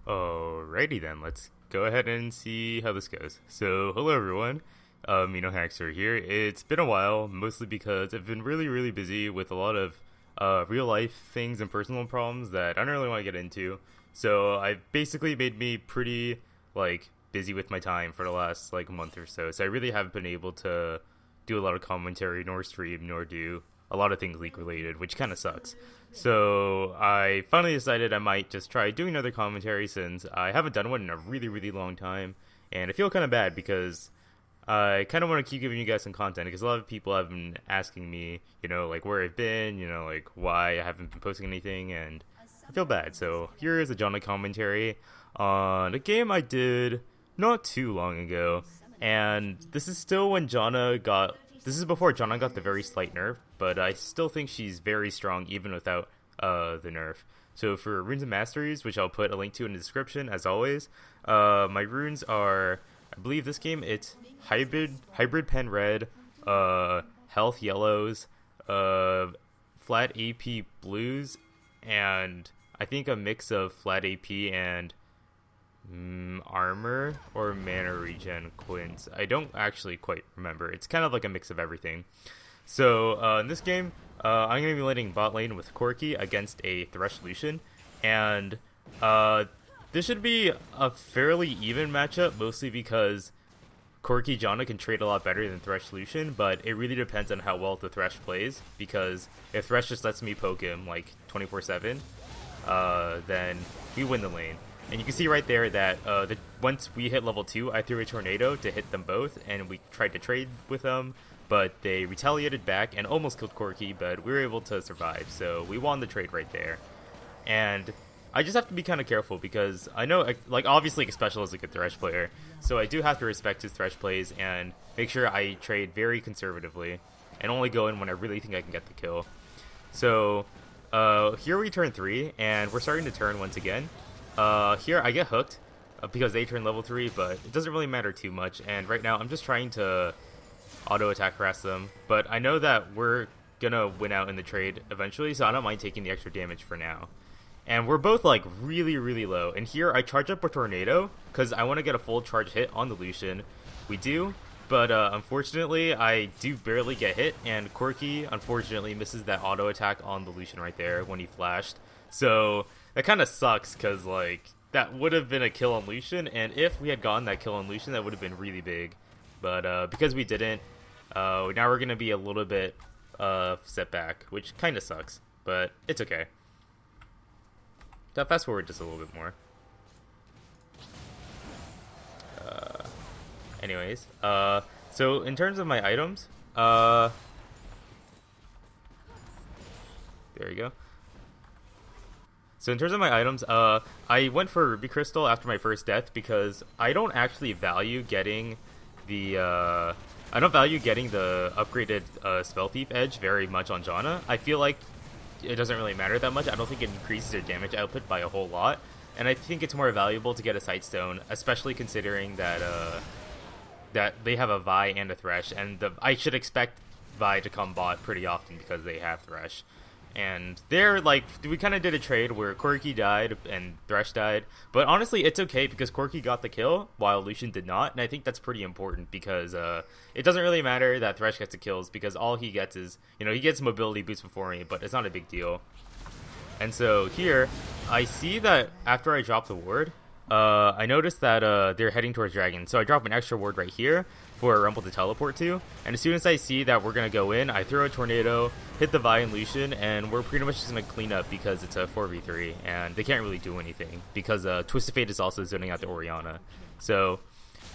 Alrighty then, let's go ahead and see how this goes. So, hello everyone, MeNoHaxor here. It's been a while, mostly because I've been really busy with a lot of real life things and personal problems that I don't really want to get into. So, I've basically made me pretty, busy with my time for the last, month or so. So, I really haven't been able to do a lot of commentary, nor stream, nor do a lot of things league related, which kind of sucks. So I finally decided I might just try doing another commentary since I haven't done one in a really long time, and I feel kind of bad because I kind of want to keep giving you guys some content because a lot of people have been asking me, where I've been, why I haven't been posting anything, and I feel bad. So here is a Janna commentary on a game I did not too long ago, and this is still when Janna got. This is before Janna got the very slight nerf, but I still think she's very strong even without the nerf. So for runes and masteries, which I'll put a link to in the description as always, my runes are, I believe this game it's hybrid pen red, health yellows, flat AP blues, and I think a mix of flat AP and armor or mana regen quints. I don't actually quite remember. It's kind of like a mix of everything. So in this game, I'm going to be landing bot lane with Corki against a Thresh Lucian, and this should be a fairly even matchup, mostly because Corki Janna can trade a lot better than Thresh Lucian, but it really depends on how well the Thresh plays, because if Thresh just lets me poke him like 24/7, then we win the lane. And you can see right there that once we hit level 2, I threw a tornado to hit them both, and we tried to trade with them, but they retaliated back and almost killed Corki, but we were able to survive, so we won the trade right there. And I just have to be kind of careful, because I know, obviously Xpecial is a good Thresh player, so I do have to respect his Thresh plays and make sure I trade very conservatively, and only go in when I really think I can get the kill. So, here we turn 3, and we're starting to turn once again. Here I get hooked because they turn level 3, but it doesn't really matter too much, and right now I'm just trying to auto attack harass them, but I know that we're gonna win out in the trade eventually, so I don't mind taking the extra damage for now. And we're both really low, and here I charge up a tornado because I want to get a full charge hit on the Lucian. We do, but unfortunately I do barely get hit, and Corki unfortunately misses that auto attack on the Lucian right there when he flashed. So that kind of sucks, because that would have been a kill on Lucian, and if we had gotten that kill on Lucian, that would have been really big. But because we didn't, now we're going to be a little bit set back, which kind of sucks, but it's okay. Fast forward just a little bit more. Anyways, so in terms of my items, there you go. So in terms of my items, I went for Ruby Crystal after my first death because I don't actually value getting the upgraded Spell Thief Edge very much on Janna. I feel like it doesn't really matter that much. I don't think it increases their damage output by a whole lot, and I think it's more valuable to get a Sightstone, especially considering that that they have a Vi and a Thresh, and I should expect Vi to come bot pretty often because they have Thresh. And they're we kind of did a trade where Corki died and Thresh died, but honestly it's okay because Corki got the kill while Lucian did not, and I think that's pretty important because it doesn't really matter that Thresh gets the kills because all he gets is, he gets mobility boost before me, but it's not a big deal. And so here I see that after I drop the ward, I noticed that they're heading towards Dragon, so I drop an extra ward right here for Rumble to teleport to, and as soon as I see that we're going to go in, I throw a tornado, hit the Vi and Lucian, and we're pretty much just going to clean up because it's a 4v3, and they can't really do anything, because Twisted Fate is also zoning out the Orianna. So,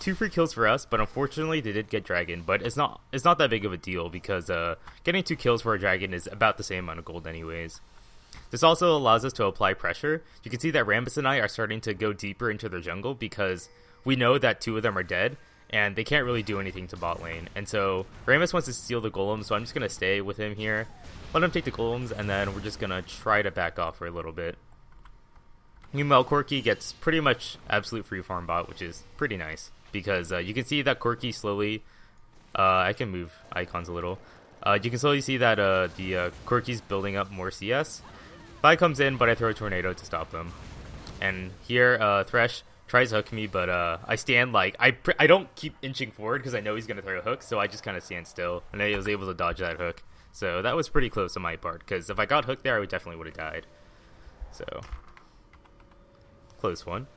2 free kills for us, but unfortunately they did get Dragon, but it's not that big of a deal, because getting 2 kills for a Dragon is about the same amount of gold anyways. This also allows us to apply pressure. You can see that Rambus and I are starting to go deeper into their jungle because we know that 2 of them are dead, and they can't really do anything to bot lane. And so Rambus wants to steal the golem, so I'm just going to stay with him here, let him take the golems, and then we're just going to try to back off for a little bit. Meanwhile, Corki gets pretty much absolute free farm bot, which is pretty nice, because you can see that Corki slowly... I can move icons a little. You can slowly see that the Corki's building up more CS. Vi comes in, but I throw a tornado to stop them. And here, Thresh tries to hook me, but I stand like I don't keep inching forward because I know he's gonna throw a hook, so I just kind of stand still, and I was able to dodge that hook. So that was pretty close on my part, because if I got hooked there, I would have died. So close one.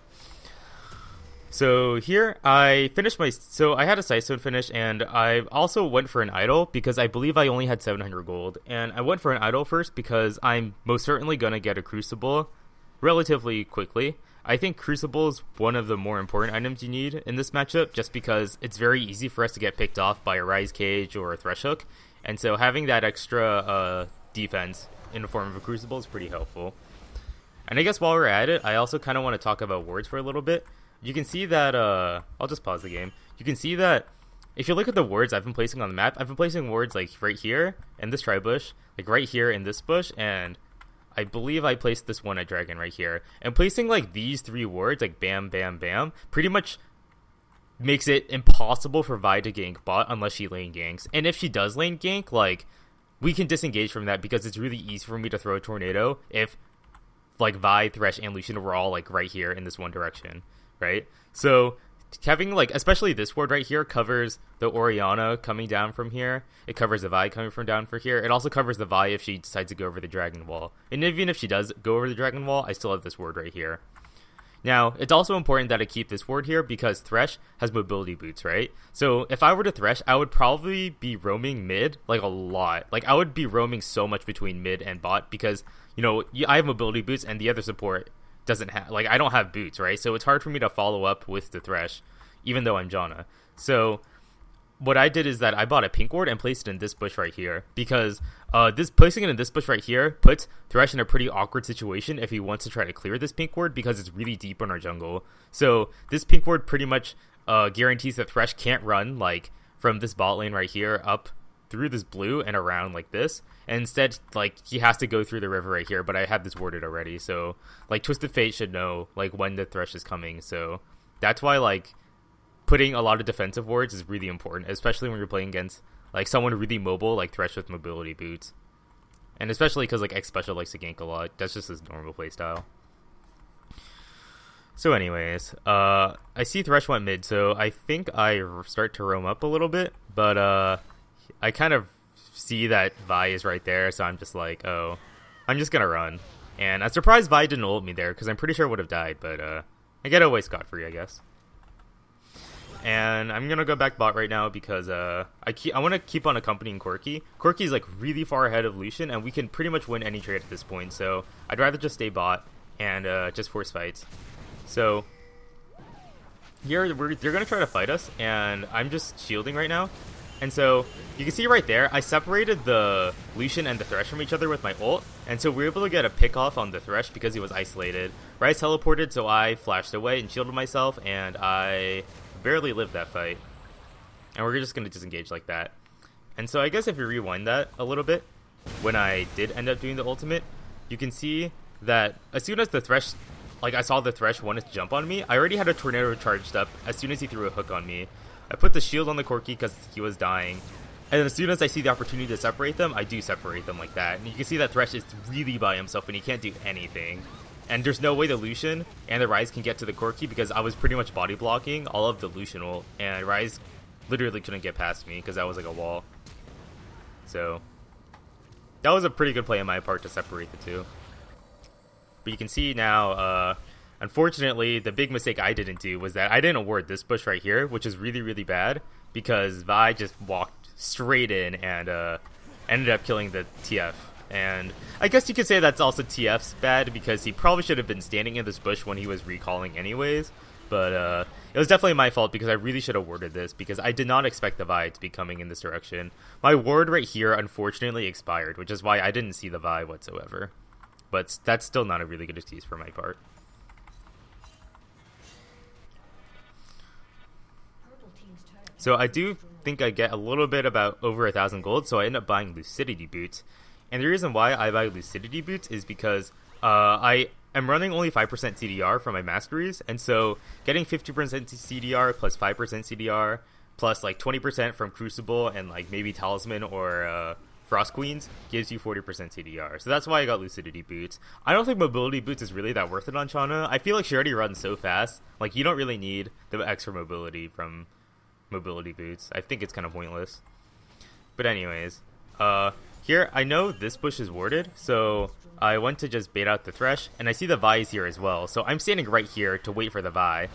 So here I finished so I had a Sightstone finish, and I also went for an idol because I believe I only had 700 gold, and I went for an idol first because I'm most certainly gonna get a Crucible relatively quickly. I think Crucible is one of the more important items you need in this matchup, just because it's very easy for us to get picked off by a Rise Cage or a Thresh Hook, and so having that extra defense in the form of a Crucible is pretty helpful. And I guess while we're at it, I also kind of want to talk about wards for a little bit. You can see that, I'll just pause the game. You can see that if you look at the wards I've been placing on the map, I've been placing wards like right here in this tri-bush, like right here in this bush, and I believe I placed this one at Dragon right here. And placing like these 3 wards, like bam, bam, bam, pretty much makes it impossible for Vi to gank bot unless she lane ganks. And if she does lane gank, like, we can disengage from that because it's really easy for me to throw a tornado if like Vi, Thresh, and Lucian were all like right here in this one direction. Right? So having like, especially this ward right here covers the Orianna coming down from here. It covers the Vi coming from down for here. It also covers the Vi if she decides to go over the Dragon Wall. And even if she does go over the Dragon Wall, I still have this ward right here. Now, it's also important that I keep this ward here because Thresh has mobility boots, right? So if I were to Thresh, I would probably be roaming mid like a lot. Like, I would be roaming so much between mid and bot because, you know, I have mobility boots and the other support doesn't have, like, I don't have boots, right? So it's hard for me to follow up with the Thresh, even though I'm Janna. So what I did is that I bought a pink ward and placed it in this bush right here because this placing it in this bush right here puts Thresh in a pretty awkward situation if he wants to try to clear this pink ward because it's really deep in our jungle. So this pink ward pretty much guarantees that Thresh can't run like from this bot lane right here up through this blue and around like this. And instead, like, he has to go through the river right here, but I have this warded already. So like Twisted Fate should know like when the Thresh is coming. So that's why like putting a lot of defensive wards is really important, especially when you're playing against like someone really mobile like Thresh with mobility boots. And especially because like Xpecial likes to gank a lot. That's just his normal playstyle. So anyways, I see Thresh went mid, so I think I start to roam up a little bit, but I kind of see that Vi is right there, so I'm just like, oh, I'm just gonna run. And I'm surprised Vi didn't ult me there, because I'm pretty sure I would have died, but I get away scot-free, I guess. And I'm gonna go back bot right now because I want to keep on accompanying Corki. Corki's like really far ahead of Lucian, and we can pretty much win any trade at this point. So I'd rather just stay bot and just force fights. So here they're gonna try to fight us, and I'm just shielding right now. And so you can see right there, I separated the Lucian and the Thresh from each other with my ult, and so we were able to get a pick off on the Thresh because he was isolated. Ryze teleported, so I flashed away and shielded myself, and I barely lived that fight. And we're just going to disengage like that. And so I guess if you rewind that a little bit, when I did end up doing the ultimate, you can see that as soon as the Thresh, like I saw the Thresh wanted to jump on me, I already had a tornado charged up as soon as he threw a hook on me. I put the shield on the Corki because he was dying. And as soon as I see the opportunity to separate them, I do separate them like that. And you can see that Thresh is really by himself and he can't do anything. And there's no way the Lucian and the Ryze can get to the Corki because I was pretty much body blocking all of the Lucian ult. And Ryze literally couldn't get past me because that was like a wall. So that was a pretty good play on my part to separate the two. But you can see now, unfortunately, the big mistake I didn't do was that I didn't ward this bush right here, which is really, really bad because Vi just walked straight in and ended up killing the TF. And I guess you could say that's also TF's bad because he probably should have been standing in this bush when he was recalling anyways. But it was definitely my fault because I really should have warded this because I did not expect the Vi to be coming in this direction. My ward right here unfortunately expired, which is why I didn't see the Vi whatsoever. But that's still not a really good excuse for my part. So I do think I get a little bit about over 1,000 gold, so I end up buying Lucidity Boots. And the reason why I buy Lucidity Boots is because I am running only 5% CDR for my Masteries, and so getting 50% CDR plus 5% CDR plus like 20% from Crucible and like maybe Talisman or Frost Queens gives you 40% CDR. So that's why I got Lucidity Boots. I don't think Mobility Boots is really that worth it on Janna. I feel like she already runs so fast. Like, you don't really need the extra mobility from Mobility Boots. I think it's kind of pointless. But anyways, here, I know this bush is warded, so I went to just bait out the Thresh, and I see the Vi is here as well. So I'm standing right here to wait for the Vi.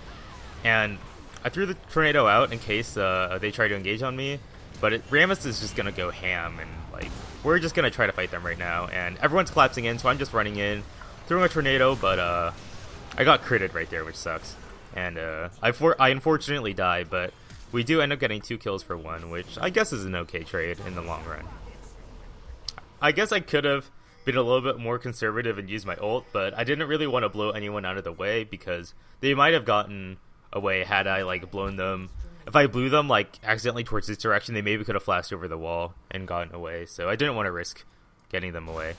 And I threw the Tornado out in case they try to engage on me. But Rammus is just going to go ham, and like we're just going to try to fight them right now. And everyone's collapsing in, so I'm just running in, throwing a Tornado, but I got critted right there, which sucks. And I unfortunately die, but we do end up getting 2 kills for 1, which I guess is an okay trade in the long run. I guess I could have been a little bit more conservative and used my ult, but I didn't really want to blow anyone out of the way because they might have gotten away had I like blown them. If I blew them like accidentally towards this direction, they maybe could have flashed over the wall and gotten away. So I didn't want to risk getting them away.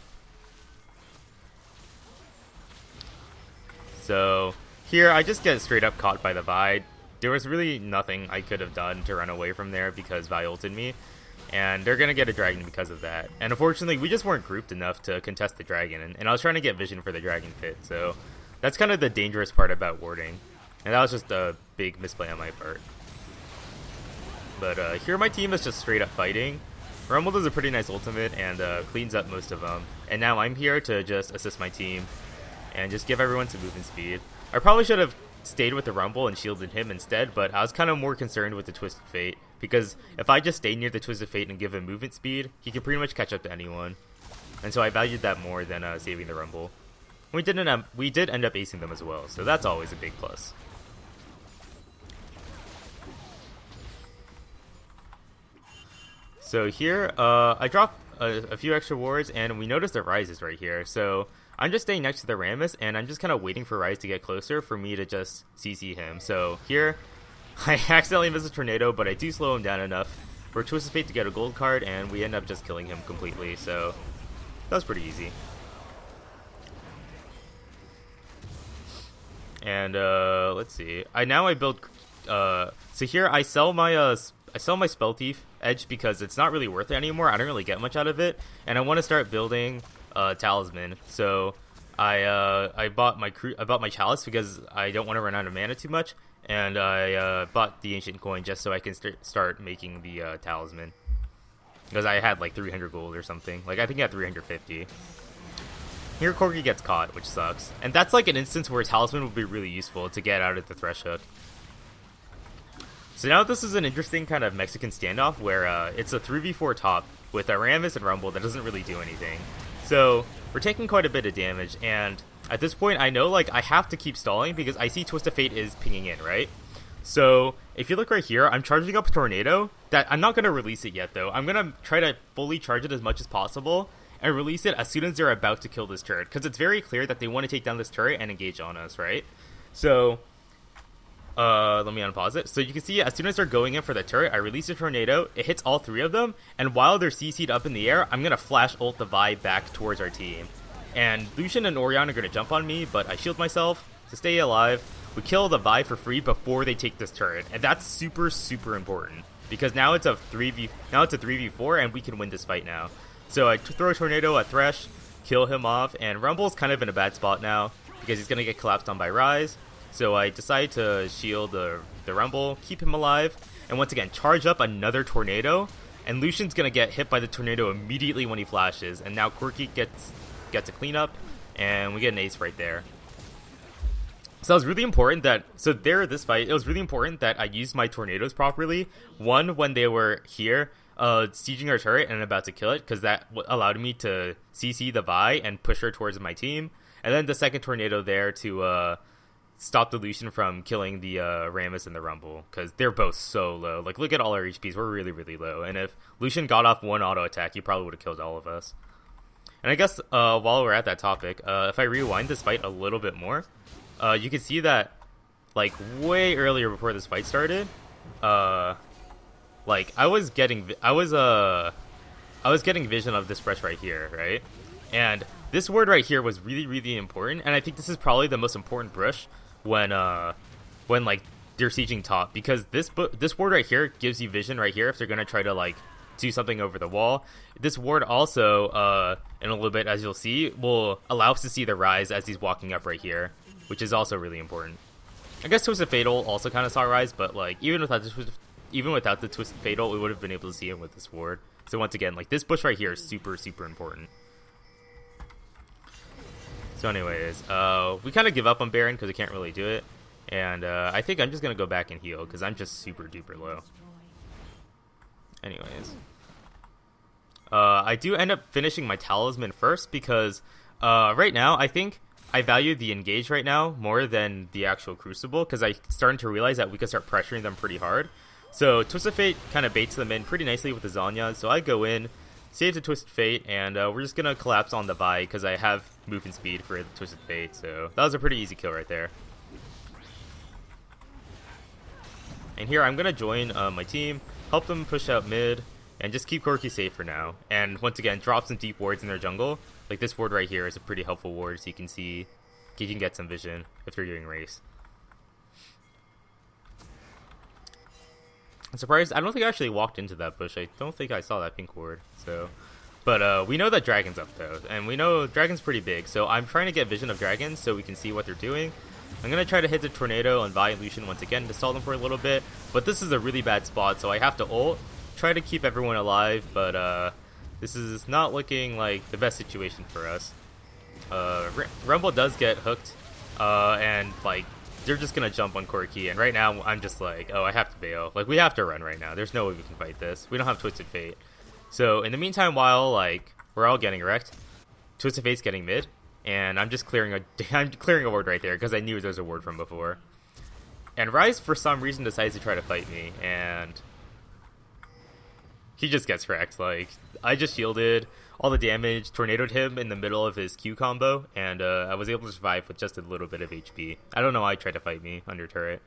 So here I just get straight up caught by the Vi. There was really nothing I could have done to run away from there because Vi ulted me. And they're going to get a dragon because of that. And unfortunately, we just weren't grouped enough to contest the dragon. And I was trying to get vision for the dragon pit. So that's kind of the dangerous part about warding. And that was just a big misplay on my part. But here my team is just straight up fighting. Rumble does a pretty nice ultimate and cleans up most of them. And now I'm here to just assist my team and just give everyone some movement speed. I probably should have stayed with the Rumble and shielded him instead, but I was kind of more concerned with the Twisted Fate. Because if I just stay near the Twisted Fate and give him movement speed, he can pretty much catch up to anyone. And so I valued that more than saving the Rumble. We did end up acing them as well, so that's always a big plus. So here, I dropped a few extra wards, and we noticed that Ryze is right here. So I'm just staying next to the Rammus, and I'm just kind of waiting for Ryze to get closer for me to just CC him. So here, I accidentally missed a Tornado, but I do slow him down enough for Twisted Fate to get a gold card, and we end up just killing him completely. So that was pretty easy. And let's see. I build. So here I sell my Spell Thief Edge because it's not really worth it anymore. I don't really get much out of it, and I want to start building Talisman. So I bought my Chalice because I don't want to run out of mana too much, and I bought the Ancient Coin just so I can start making the Talisman because I had like 300 gold or something. Like I think I had 350. Here Corgi gets caught, which sucks. And that's like an instance where Talisman would be really useful to get out of the Thresh Hook. So now this is an interesting kind of Mexican standoff where it's a 3v4 top with a Rammus and Rumble that doesn't really do anything. So we're taking quite a bit of damage, and at this point I know like I have to keep stalling because I see Twisted Fate is pinging in, right? So if you look right here, I'm charging up a Tornado that I'm not going to release it yet though. I'm going to try to fully charge it as much as possible and release it as soon as they're about to kill this turret, because it's very clear that they want to take down this turret and engage on us, right? So let me unpause it. So you can see as soon as they're going in for the turret, I release a Tornado, it hits all 3 of them, and while they're CC'd up in the air, I'm going to flash ult the Vi back towards our team. And Lucian and Orion are going to jump on me, but I shield myself to stay alive. We kill the Vi for free before they take this turret, and that's super, super important, because now it's a 3v4, and we can win this fight now. So I throw a Tornado at Thresh, kill him off, and Rumble's kind of in a bad spot now, because he's going to get collapsed on by Ryze. So I decide to shield the Rumble, keep him alive, and once again, charge up another Tornado, and Lucian's going to get hit by the Tornado immediately when he flashes, and now Quirky gets a cleanup, and we get an ace right there. So it was really important that, this fight, it was really important that I used my Tornadoes properly. One, when they were here, sieging our turret and about to kill it, because that allowed me to CC the Vi and push her towards my team. And then the second Tornado there to stop the Lucian from killing the Rammus and the Rumble, because they're both so low. Like, look at all our HPs, we're really, really low. And if Lucian got off one auto attack, he probably would have killed all of us. And I guess while we're at that topic, if I rewind this fight a little bit more, you can see that, like, way earlier before this fight started, like, I was getting vision of this brush right here, right? And this word right here was really, really important, and I think this is probably the most important brush when like they're sieging top, because this word right here gives you vision right here if they're gonna try to like do something over the wall. This ward also, in a little bit, as you'll see, will allow us to see the Rise as he's walking up right here, which is also really important. I guess Twisted Fatal also kind of saw Rise, but like even without the Twisted Fatal, we would have been able to see him with this ward. So once again, like this bush right here is super important. So anyways, we kind of give up on Baron because we can't really do it. And I think I'm just going to go back and heal because I'm just super duper low. Anyways. I do end up finishing my Talisman first because right now I think I value the engage right now more than the actual Crucible because I'm starting to realize that we can start pressuring them pretty hard. So Twisted Fate kind of baits them in pretty nicely with the Zhonya's. So I go in, save the Twisted Fate, and we're just going to collapse on the Vi because I have movement speed for the Twisted Fate. So that was a pretty easy kill right there. And here I'm going to join my team, help them push out mid, and just keep Corki safe for now. And once again, drop some deep wards in their jungle. Like this ward right here is a pretty helpful ward, so you can see, you can get some vision if they're doing race. I'm surprised, I don't think I actually walked into that bush. I don't think I saw that pink ward, so. But we know that Dragon's up though, and we know Dragon's pretty big, so I'm trying to get vision of Dragons so we can see what they're doing. I'm going to try to hit the Tornado on Vi and Lucian once again to stall them for a little bit, but this is a really bad spot, so I have to ult, try to keep everyone alive, but this is not looking like the best situation for us. Rumble does get hooked, and like, they're just going to jump on Corki, and right now I'm just like, oh, I have to bail. Like, we have to run right now. There's no way we can fight this. We don't have Twisted Fate. So, in the meantime, while, like, we're all getting wrecked, Twisted Fate's getting mid, and I'm just clearing a ward right there, because I knew there was a ward from before. And Rise, for some reason, decides to try to fight me, and he just gets wrecked. Like, I just shielded all the damage, tornadoed him in the middle of his Q combo, and I was able to survive with just a little bit of HP. I don't know why he tried to fight me under turret.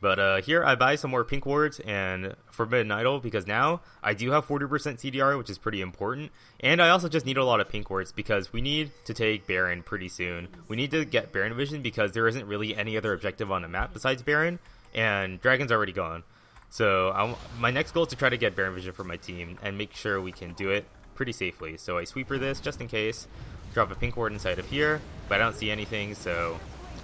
But here I buy some more pink wards and Forbidden Idol because now I do have 40% CDR, which is pretty important. And I also just need a lot of pink wards because we need to take Baron pretty soon. We need to get Baron vision because there isn't really any other objective on the map besides Baron, and Dragon's already gone. So my next goal is to try to get Baron vision for my team and make sure we can do it pretty safely. So I sweeper this just in case, drop a pink ward inside of here, but I don't see anything, so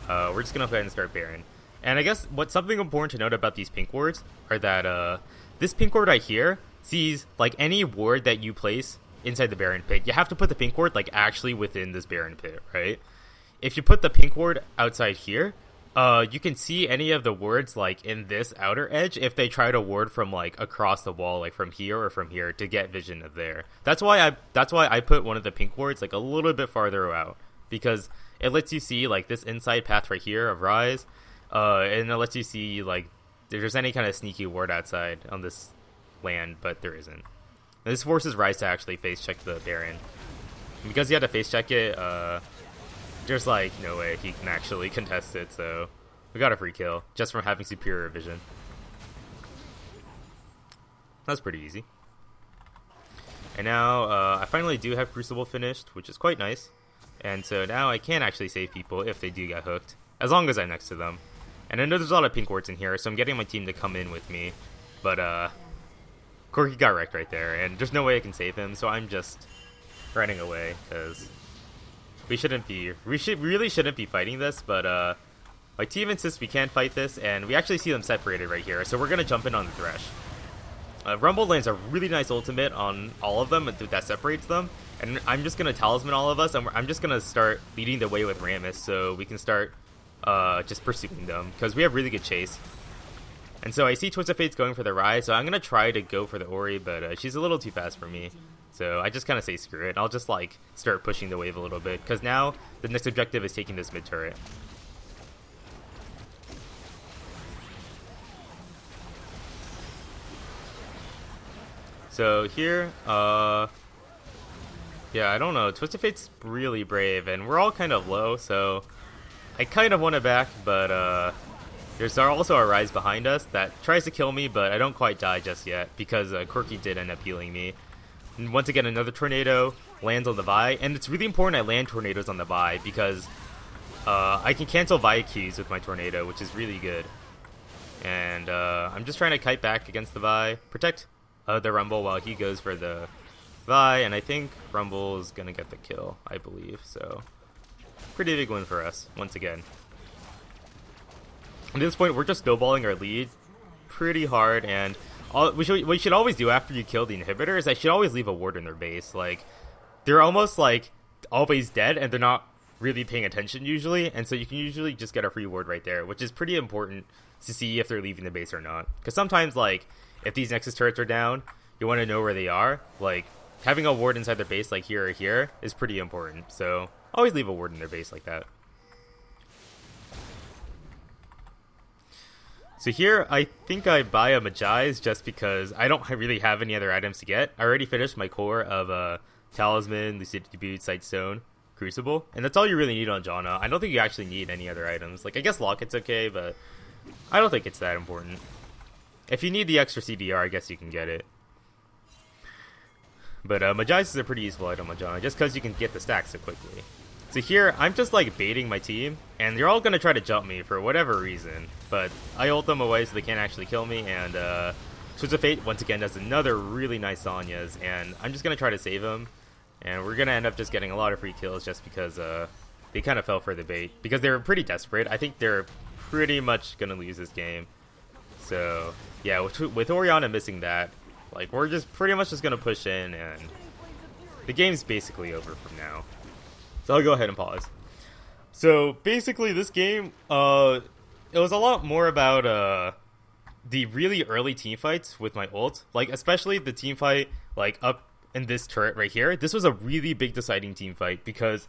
we're just going to go ahead and start Baron. And I guess what's something important to note about these pink wards are that this pink ward right here sees like any ward that you place inside the Baron pit. You have to put the pink ward like actually within this Baron pit, right? If you put the pink ward outside here, you can see any of the wards like in this outer edge if they try to ward from like across the wall, like from here or from here, to get vision of there. That's why I put one of the pink wards like a little bit farther out, because it lets you see like this inside path right here of Rise. And it lets you see, like, if there's any kind of sneaky ward outside on this land, but there isn't. And this forces Rise to actually face check the Baron. And because he had to face check it, there's, like, no way he can actually contest it, so we got a free kill just from having superior vision. That's pretty easy. And now, I finally do have Crucible finished, which is quite nice. And so now I can actually save people if they do get hooked, as long as I'm next to them. And I know there's a lot of pink wards in here, so I'm getting my team to come in with me. But, Corki got wrecked right there, and there's no way I can save him, so I'm just running away, because we really shouldn't be fighting this, but, my team insists we can fight this, and we actually see them separated right here, so we're gonna jump in on the Thresh. Rumble lands a really nice ultimate on all of them that separates them, and I'm just gonna Talisman all of us, and I'm just gonna start leading the way with Rammus, so we can start just pursuing them, because we have really good chase. And so I see Twisted Fate's going for the Rise, so I'm going to try to go for the Ori, but she's a little too fast for me. So I just kind of say screw it. I'll just like start pushing the wave a little bit, because now the next objective is taking this mid turret. So here, yeah, I don't know. Twisted Fate's really brave, and we're all kind of low, so I kind of want it back, but there's also a Rise behind us that tries to kill me, but I don't quite die just yet, because Corki did end up healing me. And once again, another Tornado lands on the Vi, and it's really important I land Tornadoes on the Vi, because I can cancel Vi Qs with my Tornado, which is really good. And I'm just trying to kite back against the Vi, protect the Rumble while he goes for the Vi, and I think Rumble's gonna get the kill, I believe. So pretty big win for us once again. At this point, we're just snowballing our lead pretty hard, and what you should always do after you kill the inhibitor is I should always leave a ward in their base. Like, they're almost like always dead, and they're not really paying attention usually, and so you can usually just get a free ward right there, which is pretty important to see if they're leaving the base or not. Because sometimes, like, if these Nexus turrets are down, you want to know where they are. Like, having a ward inside their base, like here or here, is pretty important. So always leave a ward in their base like that. So here, I think I buy a Magi's just because I don't really have any other items to get. I already finished my core of Talisman, Lucidity Boot, Sightstone, Crucible, and that's all you really need on Janna. I don't think you actually need any other items. Like, I guess Locket's okay, but I don't think it's that important. If you need the extra CDR, I guess you can get it. But Magi's is a pretty useful item on Janna, just because you can get the stack so quickly. So here, I'm just like baiting my team, and they're all going to try to jump me for whatever reason. But I ult them away so they can't actually kill me, and Switch of Fate once again does another really nice Sonya's, and I'm just going to try to save them. And we're going to end up just getting a lot of free kills just because they kind of fell for the bait. Because they were pretty desperate. I think they're pretty much going to lose this game. So yeah, with Orianna missing that, like, we're just pretty much just going to push in, and the game's basically over from now. So I'll go ahead and pause. So basically this game, it was a lot more about the really early team fights with my ult. Like, especially the team fight, like, up in this turret right here. This was a really big deciding team fight because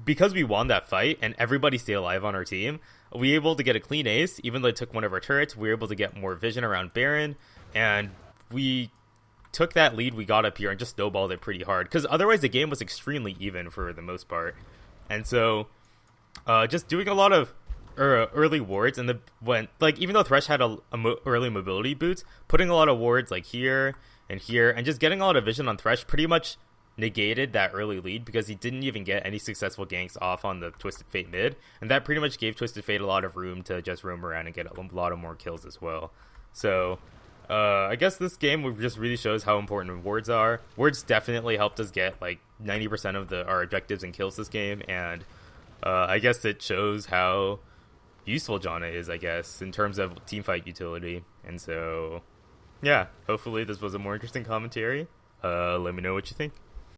we won that fight and everybody stayed alive on our team. We were able to get a clean ace, even though it took one of our turrets. We were able to get more vision around Baron, and we took that lead we got up here and just snowballed it pretty hard, because otherwise the game was extremely even for the most part. And so just doing a lot of early wards, and even though Thresh had early mobility boots, putting a lot of wards like here and here, and just getting a lot of vision on Thresh pretty much negated that early lead, because he didn't even get any successful ganks off on the Twisted Fate mid, and that pretty much gave Twisted Fate a lot of room to just roam around and get a lot of more kills as well. So I guess this game just really shows how important wards are. Wards definitely helped us get like 90% of our objectives and kills this game, and I guess it shows how useful Janna is, I guess, in terms of teamfight utility. And so yeah, hopefully this was a more interesting commentary. Let me know what you think.